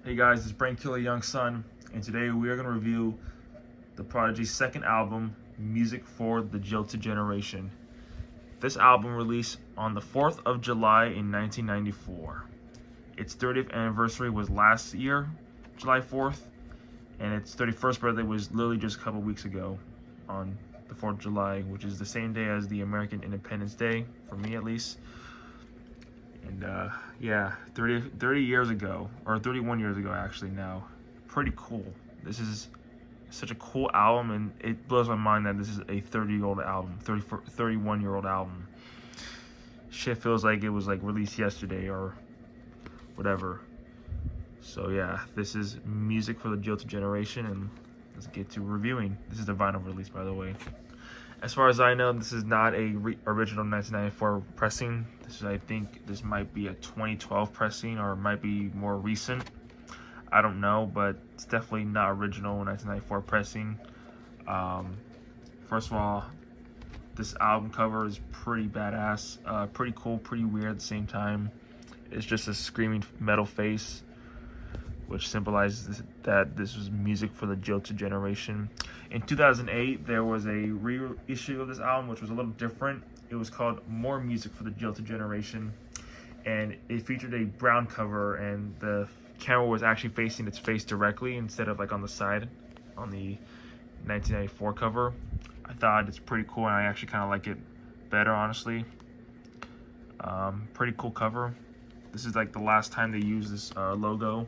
Hey guys, it's Brain Killer Young Son, and today we are going to review the Prodigy's second album, Music for the Jilted Generation. This album released on the 4th of July in 1994. Its 30th anniversary was last year, July 4th, and its 31st birthday was literally just a couple weeks ago on the 4th of July, which is the same day as the American Independence Day, for me at least. And yeah, 30 years ago, or 31 years ago actually now. Pretty cool. This is such a cool album, and it blows my mind that this is a 30-year-old album, 31-year-old album. Shit feels like it was like released yesterday or whatever. So yeah, this is Music for the Jilted Generation, and let's get to reviewing. This is the vinyl release, by the way. As far as I know, this is not a original 1994 pressing. I think this might be a 2012 pressing, or it might be more recent. I don't know, but it's definitely not original 1994 pressing. First of all, this album cover is pretty badass, pretty cool, pretty weird at the same time. It's just a screaming metal face, which symbolizes that this was music for the jilted generation. In 2008, there was a reissue of this album, which was a little different. It was called More Music for the Jilted Generation, and it featured a brown cover, and the camera was actually facing its face directly instead of like on the side on the 1994 cover. I thought it's pretty cool, and I actually kind of like it better, honestly. Pretty cool cover. This is like the last time they used this logo,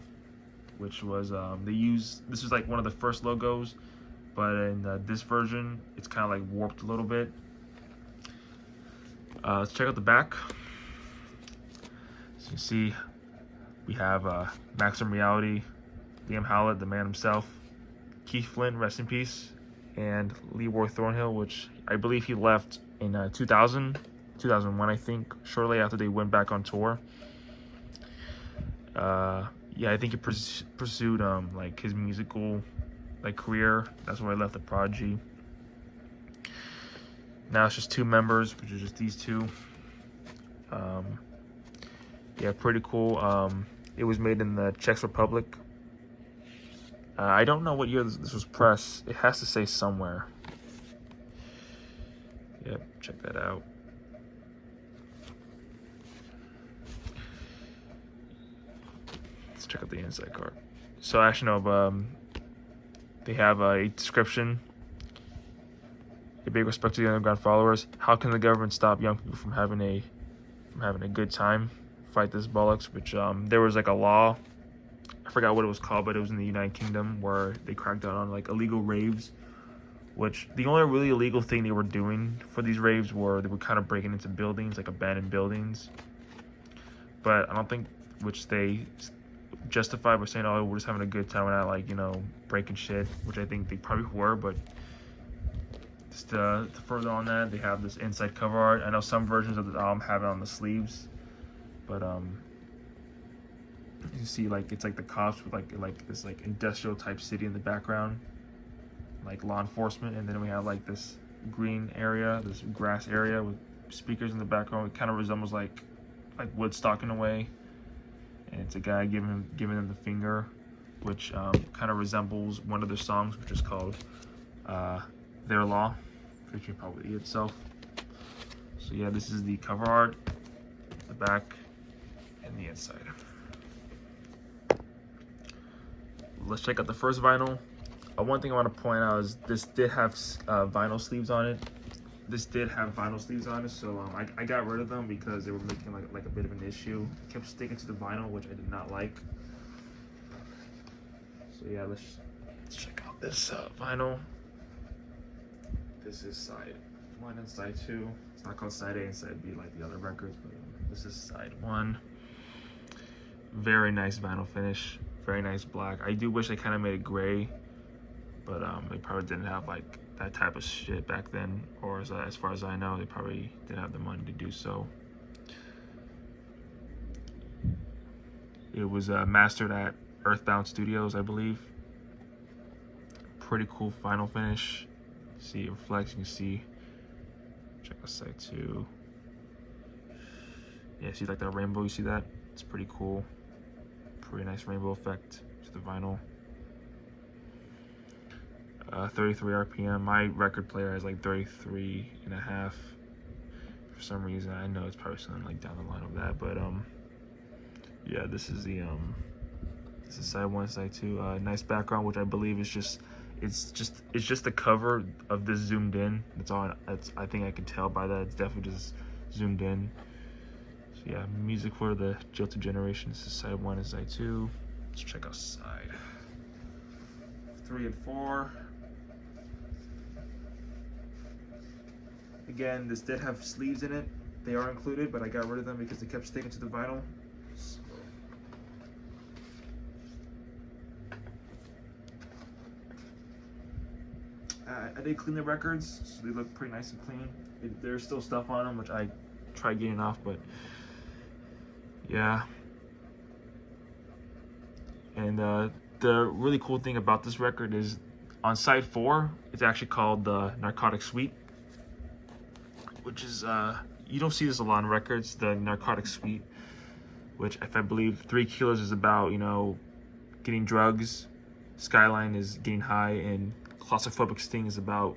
which was this was like one of the first logos, but in this version it's kind of like warped a little bit. Let's check out the back. So you see we have Maximum Reality, Liam Howlett, the man himself, Keith Flint, rest in peace, and Leroy Thornhill, which I believe he left in 2001, I think, shortly after they went back on tour. Yeah, I think he pursued like his musical career. That's where I left the Prodigy. Now it's just two members, which is just these two. Yeah, pretty cool. It was made in the Czech Republic. I don't know what year this was pressed. It has to say somewhere. Yep, check that out. Check out the inside card. So actually no, they have a description. A big respect to the underground followers. How can the government stop young people from having a good time? Fight this bollocks. Which there was like a law, I forgot what it was called, but it was in the United Kingdom, where they cracked down on like illegal raves. Which the only really illegal thing they were doing for these raves were they were kind of breaking into buildings, like abandoned buildings. But I don't think, which they justified by saying, oh, we're just having a good time, we're not like, you know, breaking shit, which I think they probably were. But just to further on that, they have this inside cover art. I know some versions of the album have it on the sleeves, but you see like it's like the cops with like this like industrial type city in the background, like law enforcement, and then we have like this green area, this grass area with speakers in the background. It kind of resembles like Woodstock in a way. And it's a guy giving them the finger, which kind of resembles one of their songs, which is called Their Law, featuring probably itself. So yeah, this is the cover art, the back, and the inside. Let's check out the first vinyl. One thing I want to point out is this did have vinyl sleeves on it. So I got rid of them because they were making like a bit of an issue. Kept sticking to the vinyl, which I did not like. So yeah, let's check out this vinyl. This is side 1 and side 2. It's not called side A and side B like the other records, but this is side 1. Very nice vinyl finish, very nice black. I do wish they kind of made it gray, but they probably didn't have like that type of shit back then, or as far as I know, they probably didn't have the money to do so. It was mastered at Earthbound Studios, I believe. Pretty cool final finish. See it reflects, you can see. Check out side 2. Yeah, see like that rainbow, you see that? It's pretty cool. Pretty nice rainbow effect to the vinyl. 33 RPM. My record player has like 33 and a half. For some reason, I know it's probably something like down the line of that, but yeah, this is the this is side 1, side 2. Nice background, which I believe is just it's just the cover of this zoomed in. That's all. I think I can tell by that. It's definitely just zoomed in. So yeah, music for the Jilted Generation. This is side 1 and side 2. Let's check out side 3 and 4. Again, this did have sleeves in it. They are included, but I got rid of them because they kept sticking to the vinyl. So. I did clean the records, so they look pretty nice and clean. There's still stuff on them, which I tried getting off, but yeah. And the really cool thing about this record is on side 4, it's actually called the Narcotic Suite, which is, you don't see this a lot on records, the Narcotic Suite, which if I believe 3 Kilos is about, you know, getting drugs, Skyline is getting high, and Claustrophobic Sting is about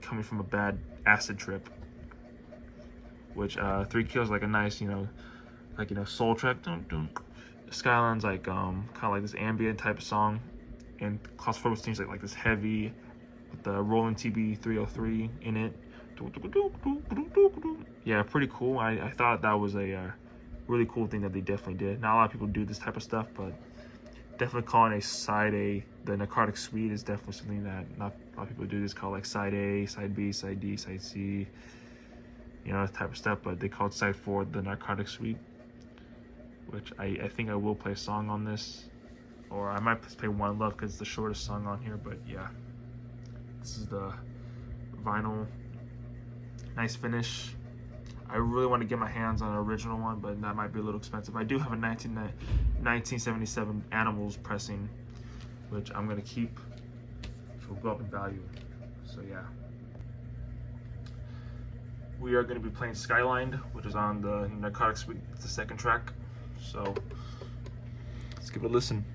coming from a bad acid trip. Which 3 Kilos like a nice, you know, like, you know, soul track. Skyline's like kind of like this ambient type of song, and Claustrophobic Sting's like this heavy with the Roland TB 303 in it. Yeah, pretty cool. I thought that was a really cool thing that they definitely did. Not a lot of people do this type of stuff, but definitely calling a side A the Narcotic Suite is definitely something that not a lot of people do. This called like side A, side B, side D, side C, you know, that type of stuff. But they called side 4 the Narcotic Suite, which I think I will play a song on this, or I might play One Love because it's the shortest song on here. But yeah, this is the vinyl. Nice finish. I really want to get my hands on an original one, but that might be a little expensive. I do have a 1977 Animals pressing, which I'm going to keep, which will go up in value. So yeah. We are going to be playing Skyline, which is on the Narcotic Suite. It's the second track. So let's give it a listen.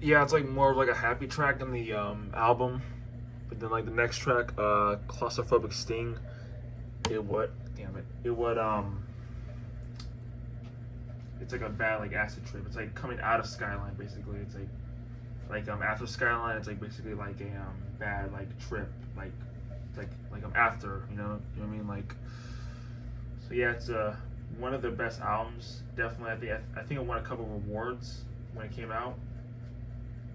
yeah, it's like more of like a happy track in the album. But then like the next track, Claustrophobic Sting, it would, damn it, it would it's like a bad like acid trip. It's like coming out of Skyline basically. It's like after Skyline, it's like basically like a bad like trip, like after, you know what I mean, like. So yeah, it's one of their best albums. Definitely, I think it won a couple of awards when it came out.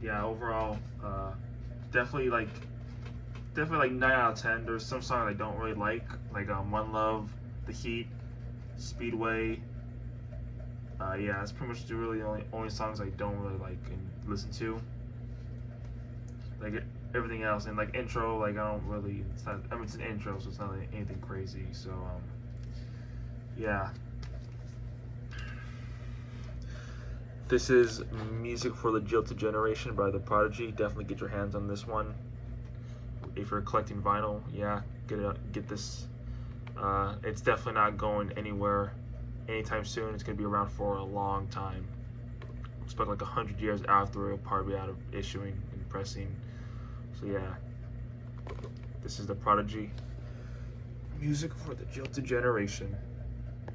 Yeah, overall, definitely like 9 out of 10. There's some songs I don't really like One Love, The Heat, Speedway. Yeah, that's pretty much the really only songs I don't really like and listen to. Like everything else, and like intro, like I don't really. It's not. I mean, it's an intro, so it's not like anything crazy. So yeah. This is Music for the Jilted Generation by the Prodigy. Definitely get your hands on this one. If you're collecting vinyl, yeah, get this. It's definitely not going anywhere anytime soon. It's gonna be around for a long time. Expect like 100 years after it'll probably be out of issuing and pressing. So yeah, this is the Prodigy. Music for the Jilted Generation.